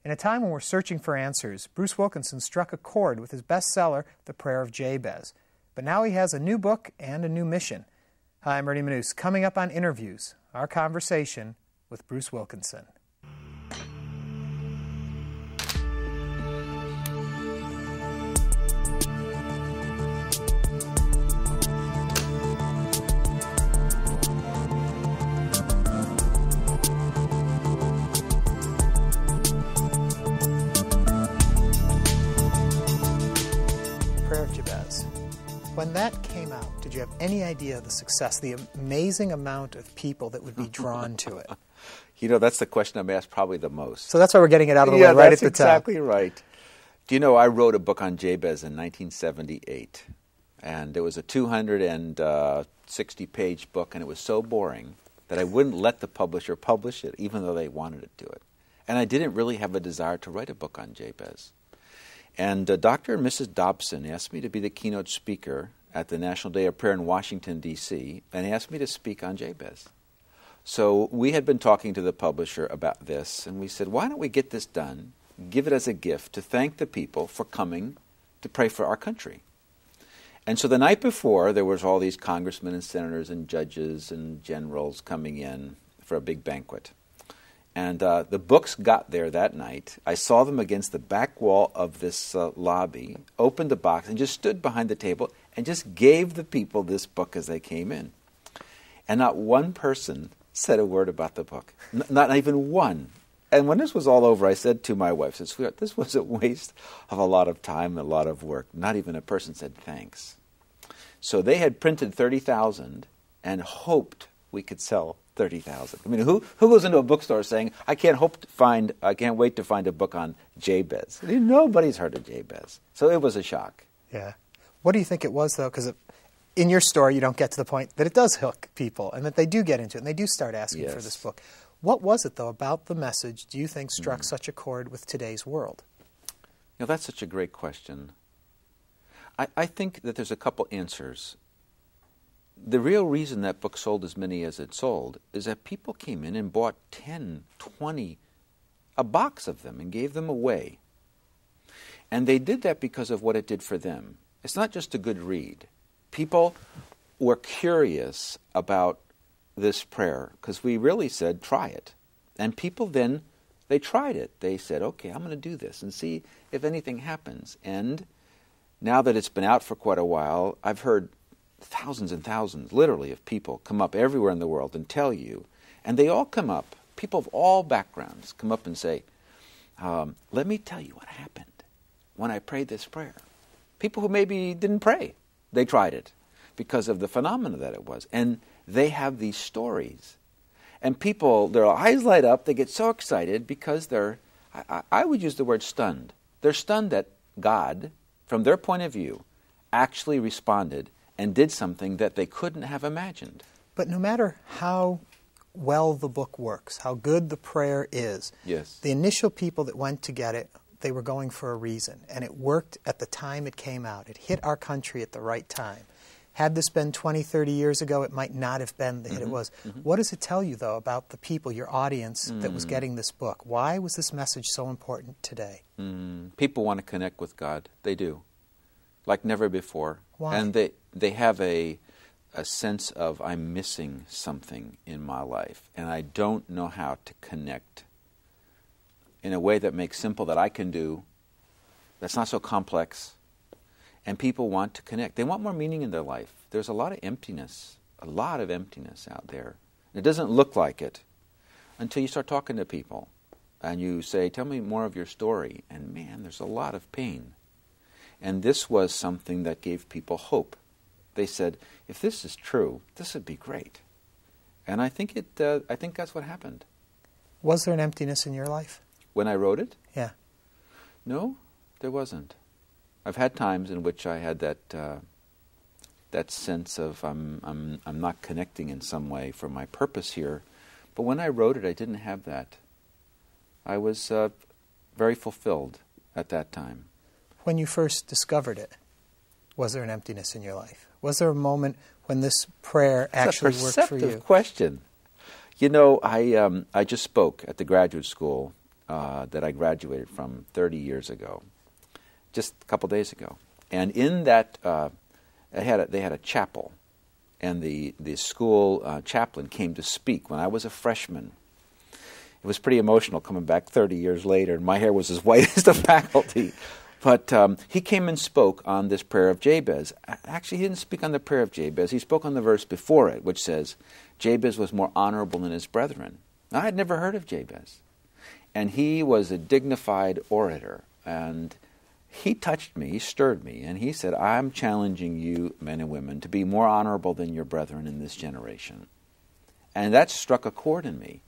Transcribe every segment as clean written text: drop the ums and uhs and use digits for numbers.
In a time when we're searching for answers, Bruce Wilkinson struck a chord with his bestseller, The Prayer of Jebez. But now he has a new book and a new mission. Hi, I'm Ernie Manouse. Coming up on InnerVIEWS, our conversation with Bruce Wilkinson. Prayer of Jebez. When that came out, did you have any idea of the success, the amazing amount of people that would be drawn to it? You know, that's the question I'm asked probably the most. So that's why we're getting it out of the way right at the top. Exactly right. Do you know, I wrote a book on Jebez in 1978, and it was a 260-page book, and it was so boring that I wouldn't let the publisher publish it, even though they wanted it to. And I didn't really have a desire to write a book on Jebez. And Dr. and Mrs. Dobson asked me to be the keynote speaker at the National Day of Prayer in Washington, D.C., and asked me to speak on Jebez. So we had been talking to the publisher about this, and we said, why don't we get this done, give it as a gift to thank the people for coming to pray for our country. And so the night before, there was all these congressmen and senators and judges and generals coming in for a big banquet. And the books got there that night. I saw them against the back wall of this lobby, opened the box, and just stood behind the table and just gave the people this book as they came in. And not one person said a word about the book. Not even one. And when this was all over, I said to my wife, I said, sweetheart, this was a waste of a lot of time and a lot of work. Not even a person said thanks. So they had printed 30,000 and hoped we could sell 30,000. I mean, who goes into a bookstore saying, I can't wait to find a book on Jebez? I mean, nobody's heard of Jebez. So it was a shock. Yeah. What do you think it was, though? Because in your story, you don't get to the point that it does hook people and that they do get into it and they do start asking for this book. What was it, though, about the message do you think struck such a chord with today's world? You know, that's such a great question. I think that there's a couple answers. The real reason that book sold as many as it sold is that people came in and bought 10, 20, a box of them and gave them away. And they did that because of what it did for them. It's not just a good read. People were curious about this prayer because we really said, try it. And people then, they tried it. They said, okay, I'm going to do this and see if anything happens. And now that it's been out for quite a while, I've heard thousands and thousands, literally, of people come up everywhere in the world and tell you. And they all come up, people of all backgrounds come up and say, let me tell you what happened when I prayed this prayer. People who maybe didn't pray, they tried it because of the phenomena that it was. And they have these stories. And people, their eyes light up, they get so excited because they're, I would use the word stunned. They're stunned that God, from their point of view, actually responded and did something that they couldn't have imagined. But no matter how well the book works, how good the prayer is, the initial people that went to get it, they were going for a reason. And it worked at the time it came out. It hit our country at the right time. Had this been 20, 30 years ago, it might not have been the hit it was. What does it tell you, though, about the people, your audience, that was getting this book? Why was this message so important today? People want to connect with God. They do. Like never before. Why? And they have a sense of, I'm missing something in my life, and I don't know how to connect in a way that makes simple, that I can do, that's not so complex. And people want to connect. They want more meaning in their life. There's a lot of emptiness out there. And it doesn't look like it until you start talking to people. And you say, tell me more of your story. And man, there's a lot of pain. And this was something that gave people hope. They said, if this is true, this would be great. And I think that's what happened. Was there an emptiness in your life? When I wrote it? Yeah. No, there wasn't. I've had times in which I had that sense of I'm not connecting in some way for my purpose here. But when I wrote it, I didn't have that. I was very fulfilled at that time. When you first discovered it, was there an emptiness in your life? Was there a moment when this prayer actually worked for you? That's a perceptive question. You know, I just spoke at the graduate school, that I graduated from 30 years ago, just a couple days ago. And in that, they had a chapel, and the school chaplain came to speak when I was a freshman. It was pretty emotional coming back 30 years later, and my hair was as white as the faculty. But he came and spoke on this Prayer of Jebez. Actually, he didn't speak on the Prayer of Jebez. He spoke on the verse before it, which says, Jebez was more honorable than his brethren. Now, I had never heard of Jebez. And he was a dignified orator. And he touched me, he stirred me, and he said, I'm challenging you, men and women, to be more honorable than your brethren in this generation. And that struck a chord in me.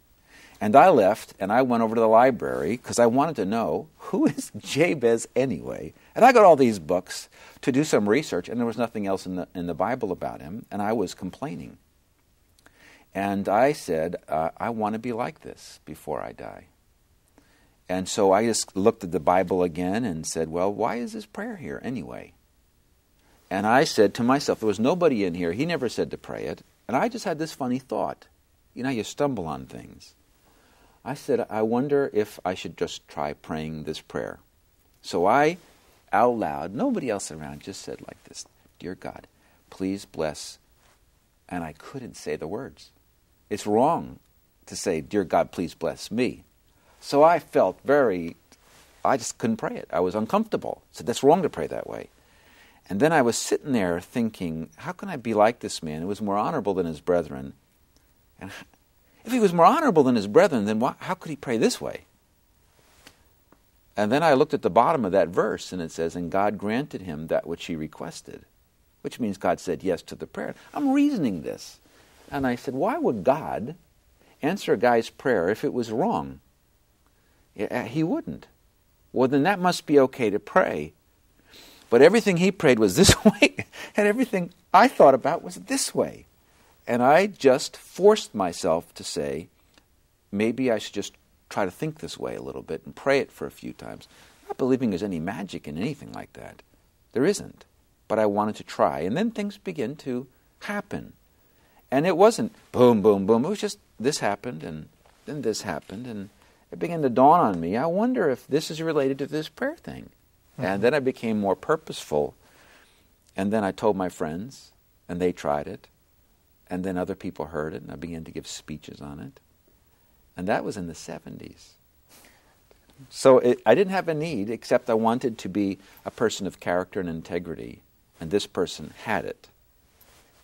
And I left, and I went over to the library, because I wanted to know, who is Jebez anyway? And I got all these books to do some research, and there was nothing else in the Bible about him, and I was complaining. And I said, I want to be like this before I die. And so I just looked at the Bible again and said, well, why is this prayer here anyway? And I said to myself, there was nobody in here, he never said to pray it, and I just had this funny thought. You know, you stumble on things. I said, I wonder if I should just try praying this prayer. So I, out loud, nobody else around, just said like this, Dear God, please bless, and I couldn't say the words. It's wrong to say, Dear God, please bless me. So I felt I just couldn't pray it. I was uncomfortable. So that's wrong to pray that way. And then I was sitting there thinking, how can I be like this man who was more honorable than his brethren? And if he was more honorable than his brethren, then how could he pray this way? And then I looked at the bottom of that verse, and it says, and God granted him that which he requested, which means God said yes to the prayer. I'm reasoning this. And I said, why would God answer a guy's prayer if it was wrong? He wouldn't. Well, then that must be okay to pray. But everything he prayed was this way, and everything I thought about was this way. And I just forced myself to say, maybe I should just try to think this way a little bit and pray it for a few times. Not believing there's any magic in anything like that. There isn't. But I wanted to try. And then things begin to happen. And it wasn't boom, boom, boom. It was just this happened, and then this happened, and it began to dawn on me, I wonder if this is related to this prayer thing. Mm-hmm. And then I became more purposeful. And then I told my friends, and they tried it. And then other people heard it, and I began to give speeches on it. And that was in the 70s. So I didn't have a need, except I wanted to be a person of character and integrity. And this person had it.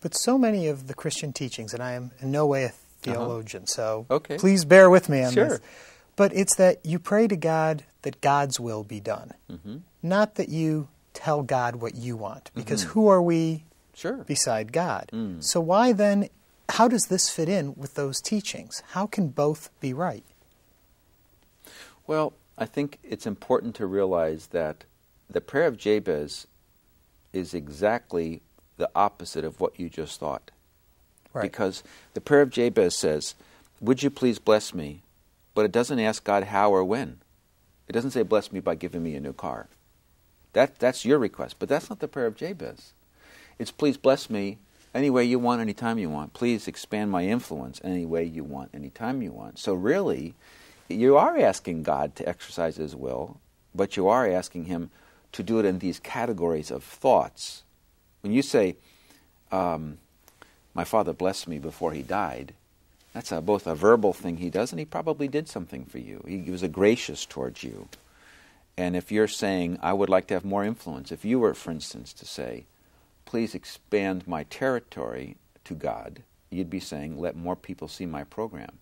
But so many of the Christian teachings, and I am in no way a theologian, so please bear with me on this. But it's that you pray to God that God's will be done. Mm-hmm. Not that you tell God what you want. Because who are we beside God? So why then, how does this fit in with those teachings? How can both be right? Well, I think it's important to realize that the Prayer of Jebez is exactly the opposite of what you just thought. Right. Because the Prayer of Jebez says, would you please bless me? But it doesn't ask God how or when. It doesn't say, bless me by giving me a new car. That's your request, but that's not the Prayer of Jebez. It's, please bless me any way you want, anytime you want. Please expand my influence any way you want, anytime you want. So really, you are asking God to exercise His will, but you are asking Him to do it in these categories of thoughts. When you say, my father blessed me before he died, that's both a verbal thing he does, and he probably did something for you. He was gracious towards you. And if you're saying, I would like to have more influence, if you were, for instance, to say, please expand my territory to God, you'd be saying, let more people see my program.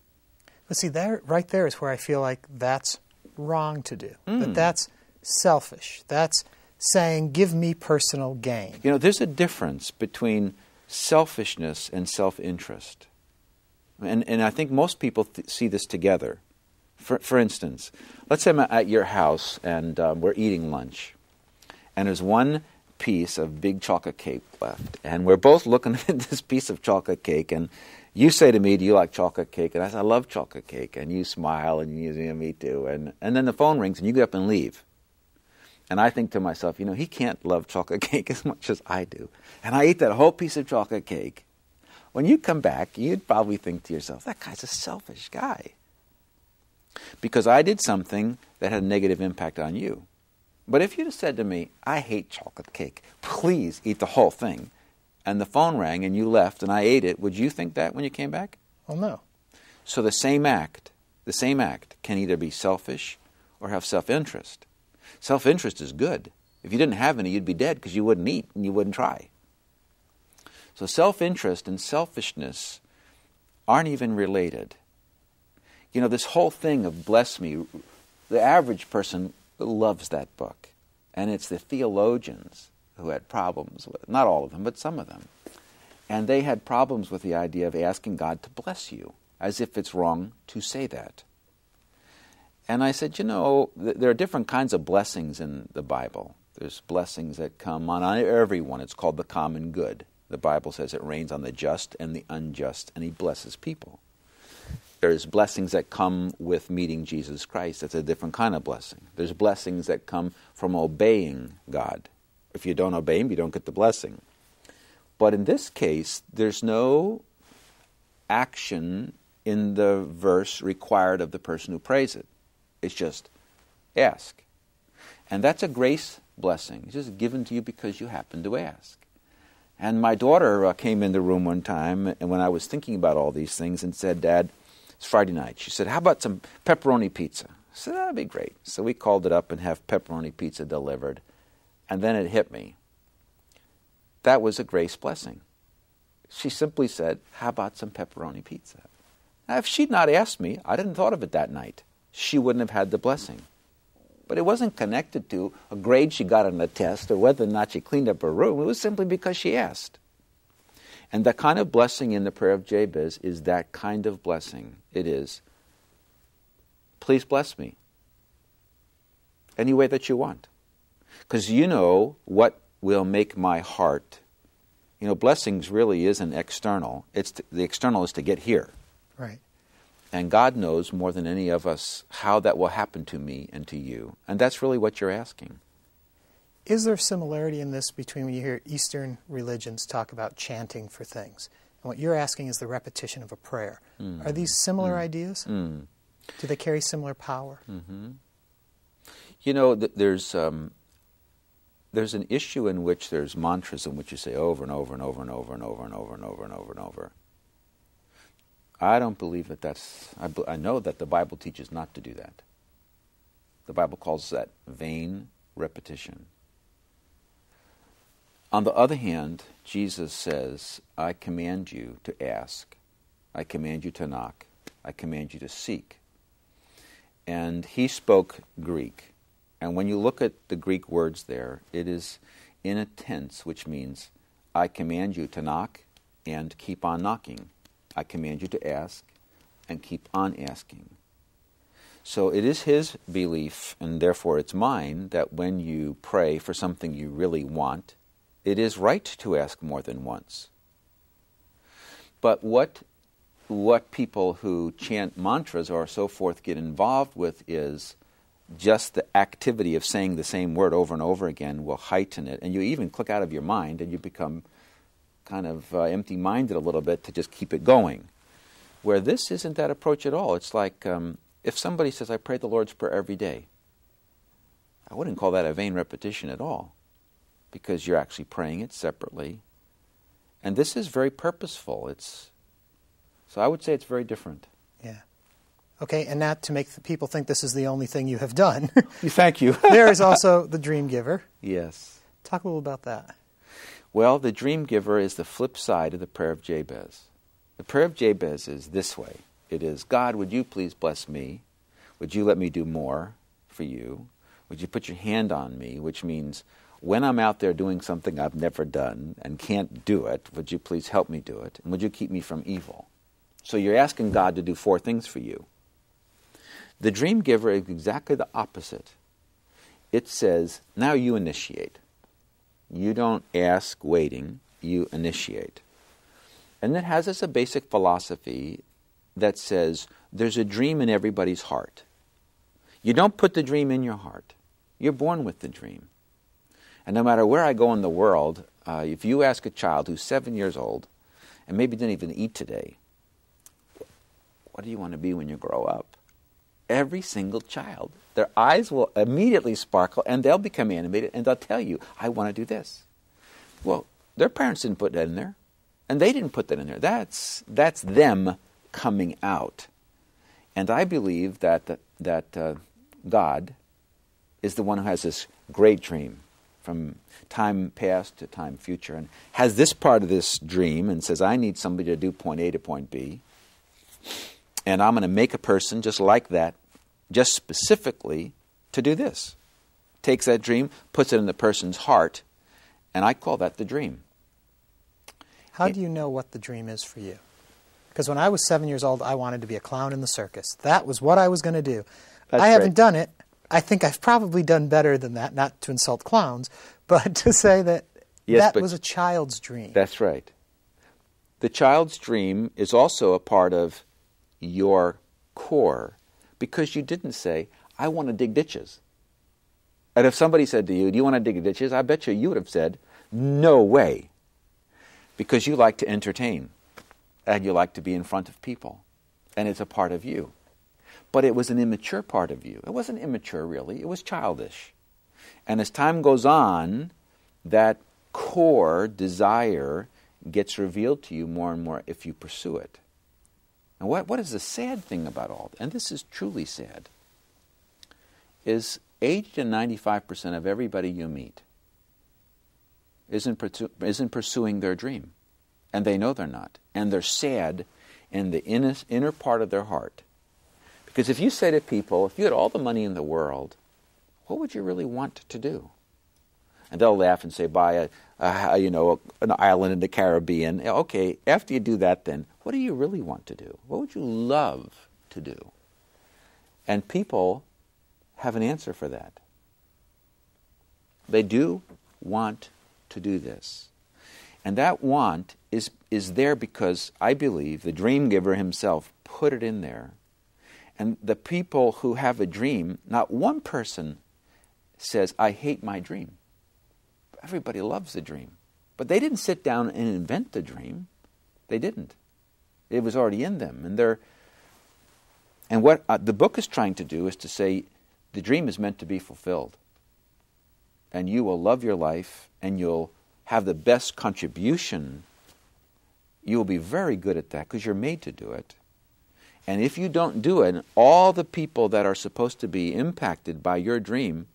But see, right there is where I feel like that's wrong to do. That's selfish. That's saying, give me personal gain. You know, there's a difference between selfishness and self-interest. And I think most people see this together. For instance, let's say I'm at your house and we're eating lunch. And there's one piece of big chocolate cake left. And we're both looking at this piece of chocolate cake. And you say to me, do you like chocolate cake? And I say, I love chocolate cake. And you smile and you say, me too. And then the phone rings and you get up and leave. And I think to myself, you know, he can't love chocolate cake as much as I do. And I eat that whole piece of chocolate cake. When you come back, you'd probably think to yourself, that guy's a selfish guy. because I did something that had a negative impact on you. But if you'd have said to me, I hate chocolate cake, please eat the whole thing, and the phone rang and you left and I ate it, would you think that when you came back? Well, no. So the same act can either be selfish or have self-interest. Self-interest is good. If you didn't have any, you'd be dead because you wouldn't eat and you wouldn't try. So self-interest and selfishness aren't even related. You know, this whole thing of bless me, the average person loves that book. And it's the theologians who had problems with it. Not all of them, but some of them. And they had problems with the idea of asking God to bless you, as if it's wrong to say that. And I said, you know, there are different kinds of blessings in the Bible. There's blessings that come on everyone. It's called the common good. The Bible says it rains on the just and the unjust, and he blesses people. There's blessings that come with meeting Jesus Christ. That's a different kind of blessing. There's blessings that come from obeying God. If you don't obey him, you don't get the blessing. But in this case, there's no action in the verse required of the person who prays it. It's just ask. And that's a grace blessing. It's just given to you because you happen to ask. And my daughter came in the room one time, and when I was thinking about all these things, and said, Dad, it's Friday night. She said, how about some pepperoni pizza? I said, that'd be great. So we called it up and have pepperoni pizza delivered. And then it hit me. That was a grace blessing. She simply said, how about some pepperoni pizza? Now, if she'd not asked me, I didn't thought of it that night, she wouldn't have had the blessing. But it wasn't connected to a grade she got on a test or whether or not she cleaned up her room. It was simply because she asked. And the kind of blessing in the Prayer of Jebez is that kind of blessing. It is, please bless me any way that you want. Because you know what will make my heart. You know, blessings really isn't external. The external is to get here. Right. And God knows more than any of us how that will happen to me and to you. And that's really what you're asking. Is there similarity in this between when you hear Eastern religions talk about chanting for things, and what you're asking is the repetition of a prayer? Are these similar ideas? Do they carry similar power? You know, there's an issue in which there's mantras in which you say over and over and over and over and over and over and over and over and over. I don't believe that that's... I know that the Bible teaches not to do that. The Bible calls that vain repetition. On the other hand, Jesus says, I command you to ask. I command you to knock. I command you to seek. And he spoke Greek. And when you look at the Greek words there, it is in a tense, which means I command you to knock and keep on knocking. I command you to ask and keep on asking. So it is his belief, and therefore it's mine, that when you pray for something you really want, it is right to ask more than once. But what people who chant mantras or so forth get involved with is just the activity of saying the same word over and over again will heighten it, and you even click out of your mind and you become kind of empty-minded a little bit to just keep it going. Where this isn't that approach at all. It's like if somebody says, I pray the Lord's Prayer every day, I wouldn't call that a vain repetition at all, because you're actually praying it separately. And this is very purposeful. So I would say it's very different. Yeah. Okay, and not to make the people think this is the only thing you have done. Thank you. There is also the dream giver. Yes. Talk a little about that. Well, the dream giver is the flip side of the Prayer of Jebez. The Prayer of Jebez is this way. It is, God, would you please bless me? Would you let me do more for you? Would you put your hand on me? Which means when I'm out there doing something I've never done and can't do it, would you please help me do it? And would you keep me from evil? So you're asking God to do 4 things for you. The dream giver is exactly the opposite. It says, now you initiate. You don't ask waiting, you initiate. And it has as a basic philosophy that says there's a dream in everybody's heart. You don't put the dream in your heart. You're born with the dream. And no matter where I go in the world, if you ask a child who's 7 years old and maybe didn't even eat today, what do you want to be when you grow up? every single child. Their eyes will immediately sparkle, and they'll become animated, and they'll tell you, I want to do this. Well, their parents didn't put that in there, and they didn't put that in there. That's them coming out. And I believe that God is the one who has this great dream from time past to time future, and has this part of this dream and says, I need somebody to do point A to point B, and I'm going to make a person just like that, just specifically to do this. Takes that dream, puts it in the person's heart, and I call that the dream. How do you know what the dream is for you? Because when I was 7 years old, I wanted to be a clown in the circus. That was what I was going to do. I haven't done it. I think I've probably done better than that, not to insult clowns, but to say that that was a child's dream. That's right. The child's dream is also a part of your core, because you didn't say, I want to dig ditches. And if somebody said to you, do you want to dig ditches? I bet you would have said, no way. Because you like to entertain, and you like to be in front of people, and it's a part of you. But it was an immature part of you. It wasn't immature, really. It was childish. And as time goes on, that core desire gets revealed to you more and more if you pursue it. And what is the sad thing about all that, and this is truly sad, is 80 to 95% of everybody you meet isn't pursuing their dream. And they know they're not. And they're sad in the inner part of their heart. Because if you say to people, if you had all the money in the world, what would you really want to do? And they'll laugh and say, buy an island in the Caribbean. Okay, after you do that, then what do you really want to do? What would you love to do? And people have an answer for that. They do want to do this. And that want is there because I believe the dream giver himself put it in there. And the people who have a dream, not one person says, I hate my dream. Everybody loves the dream. But they didn't sit down and invent the dream. They didn't. It was already in them. And what the book is trying to do is to say, the dream is meant to be fulfilled. And you will love your life, and you'll have the best contribution. You will be very good at that because you're made to do it. And if you don't do it, all the people that are supposed to be impacted by your dream,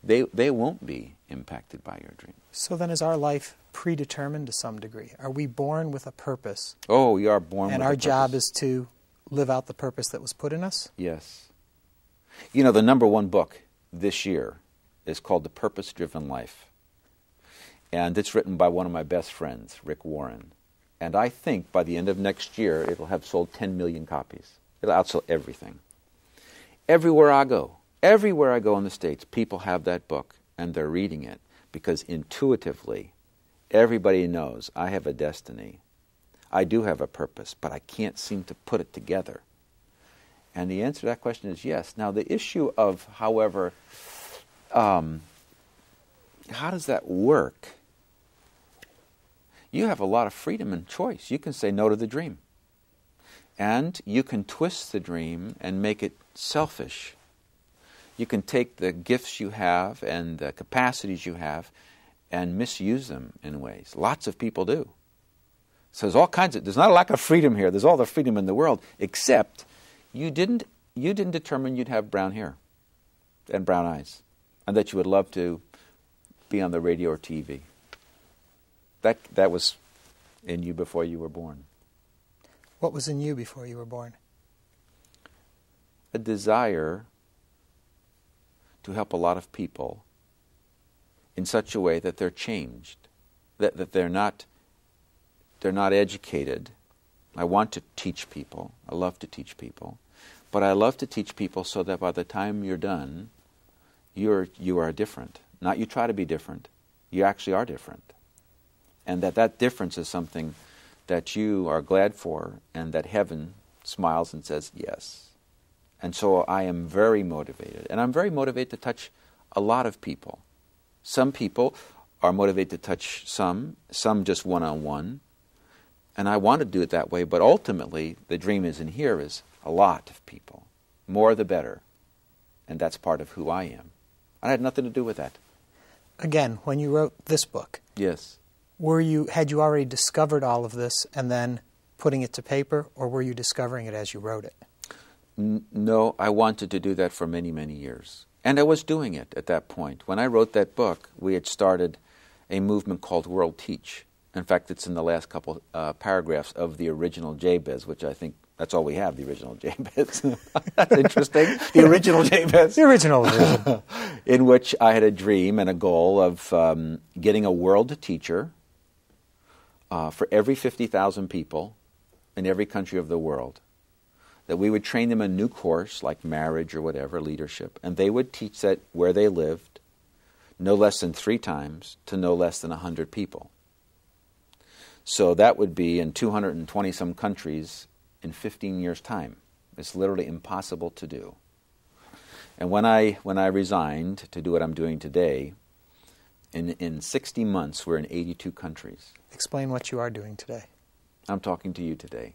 they won't be impacted by your dream. So then is our life predetermined to some degree? Are we born with a purpose? Oh, we are born with a purpose. And our job is to live out the purpose that was put in us? Yes. You know, the number one book this year is called The Purpose-Driven Life. And it's written by one of my best friends, Rick Warren. And I think by the end of next year, it'll have sold 10 million copies. It'll outsell everything. Everywhere I go in the States, people have that book, and they're reading it because intuitively, everybody knows I have a destiny. I do have a purpose, but I can't seem to put it together. And the answer to that question is yes. Now, the issue of, however, how does that work? You have a lot of freedom and choice. You can say no to the dream. And you can twist the dream and make it selfish. You can take the gifts you have and the capacities you have and misuse them in ways. Lots of people do. So there's not a lack of freedom here. There's all the freedom in the world, except you didn't determine you'd have brown hair and brown eyes and that you would love to be on the radio or TV. That was in you before you were born. What was in you before you were born? A desire to help a lot of people in such a way that they're changed, that they're not educated. I want to teach people. I love to teach people. But I love to teach people so that by the time you're done, you are different. Not you try to be different. You actually are different. And that difference is something that you are glad for and that heaven smiles and says yes. And so I am very motivated. And I'm very motivated to touch a lot of people. Some people are motivated to touch some just one-on-one. And I want to do it that way, but ultimately the dream is in here is a lot of people. More the better. And that's part of who I am. I had nothing to do with that. Again, when you wrote this book, yes, had you already discovered all of this and then putting it to paper, or were you discovering it as you wrote it? No, I wanted to do that for many, many years. And I was doing it at that point. When I wrote that book, we had started a movement called World Teach. In fact, it's in the last couple paragraphs of the original Jebez, which I think that's all we have, the original Jebez. That's interesting. The original Jebez. The original version. In which I had a dream and a goal of getting a world teacher for every 50,000 people in every country of the world. That we would train them a new course, like marriage or whatever, leadership, and they would teach that where they lived, no less than 3 times, to no less than 100 people. So that would be in 220-some countries in 15 years' time. It's literally impossible to do. And when I resigned to do what I'm doing today, in 60 months we're in 82 countries. Explain what you are doing today. I'm talking to you today.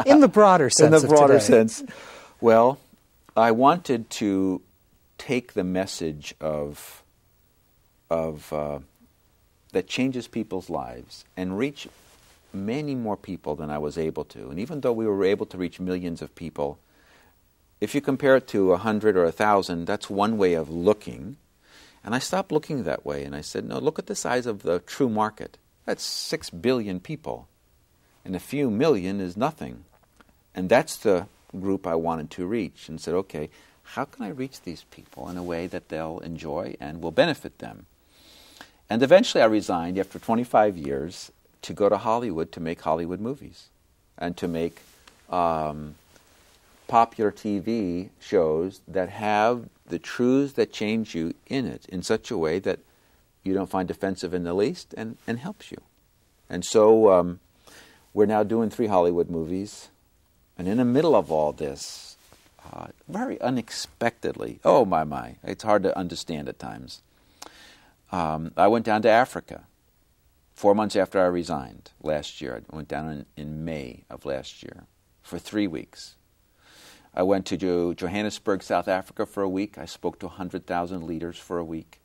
In the broader sense of today. In the broader sense. Well, I wanted to take the message of that changes people's lives and reach many more people than I was able to. And even though we were able to reach millions of people, if you compare it to 100 or 1,000, that's one way of looking. And I stopped looking that way, and I said, no, look at the size of the true market. That's 6 billion people. And a few million is nothing. And that's the group I wanted to reach, and said, okay, how can I reach these people in a way that they'll enjoy and will benefit them? And eventually I resigned after 25 years to go to Hollywood to make Hollywood movies and to make popular TV shows that have the truths that change you in it in such a way that you don't find offensive in the least and helps you. And so we're now doing 3 Hollywood movies. And in the middle of all this, very unexpectedly, oh my, it's hard to understand at times, I went down to Africa 4 months after I resigned last year. I went down in May of last year for 3 weeks. I went to Johannesburg, South Africa for a week. I spoke to 100,000 leaders for a week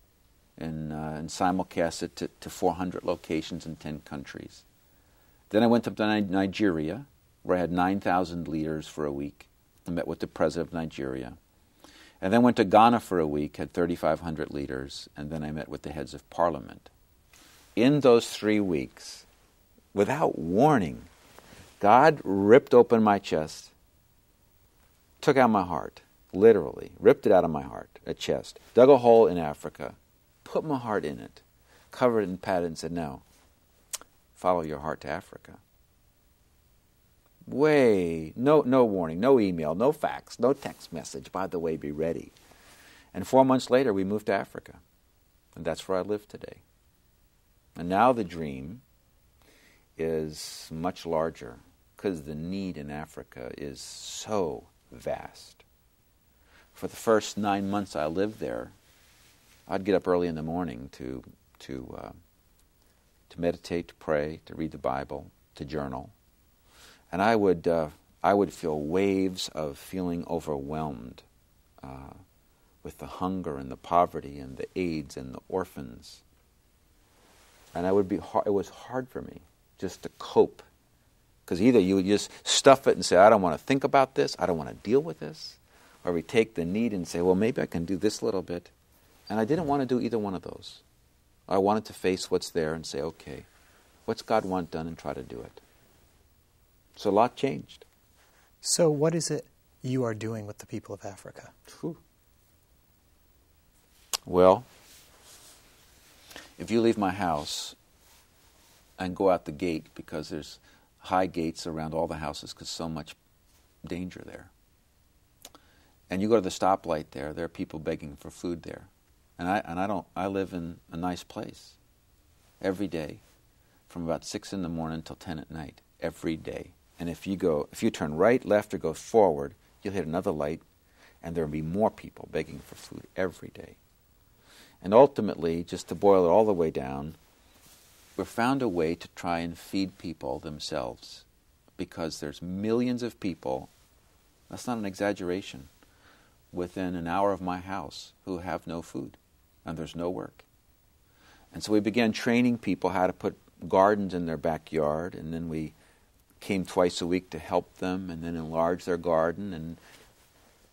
and simulcast it to 400 locations in 10 countries. Then I went up to Nigeria, where I had 9,000 leaders for a week. I met with the president of Nigeria. And then went to Ghana for a week, had 3,500 leaders, and then I met with the heads of parliament. In those 3 weeks, without warning, God ripped open my chest, took out my heart, literally, ripped it out of my heart, a chest, dug a hole in Africa, put my heart in it, covered it in pad and said, no, follow your heart to Africa. No warning, no email, no fax, no text message. By the way, be ready. And 4 months later, we moved to Africa. And that's where I live today. And now the dream is much larger because the need in Africa is so vast. For the first 9 months I lived there, I'd get up early in the morning to meditate, to pray, to read the Bible, to journal. And I would feel waves of feeling overwhelmed with the hunger and the poverty and the AIDS and the orphans. And it was hard for me just to cope. Because either you would just stuff it and say, I don't want to think about this, I don't want to deal with this. Or we take the need and say, well, maybe I can do this little bit. And I didn't want to do either one of those. I wanted to face what's there and say, okay, what's God want done, and try to do it. So a lot changed. So what is it you are doing with the people of Africa? Whew. Well, if you leave my house and go out the gate, because there's high gates around all the houses because so much danger there, and you go to the stoplight there are people begging for food there. And I live in a nice place every day from about 6 in the morning till 10 at night, every day. And if you turn right, left, or go forward, you'll hit another light, and there will be more people begging for food every day. And ultimately, just to boil it all the way down, we've found a way to try and feed people themselves, because there's millions of people That's not an exaggeration. Within an hour of my house who have no food, and there's no work. And so we began training people how to put gardens in their backyard, and then we came twice a week to help them and then enlarge their garden.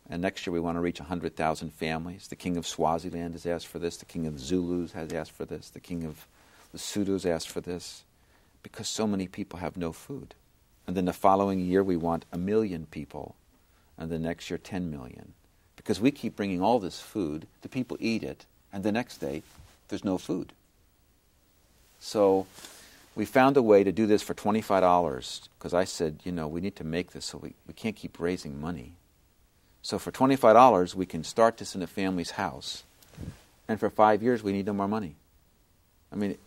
And next year we want to reach 100,000 families. The king of Swaziland has asked for this. The king of the Zulus has asked for this. The king of the Sudus asked for this, because so many people have no food. And then the following year we want 1 million people, and the next year 10 million. Because we keep bringing all this food, the people eat it, and the next day there's no food. So we found a way to do this for $25, because I said, we need to make this so we can't keep raising money. So for $25 we can start this in a family's house, and for 5 years we need no more money. I mean,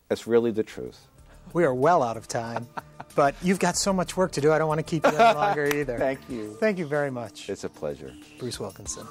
that's really the truth. We are well out of time, but you've got so much work to do. I don't want to keep you any longer either. Thank you. Thank you very much. It's a pleasure. Bruce Wilkinson.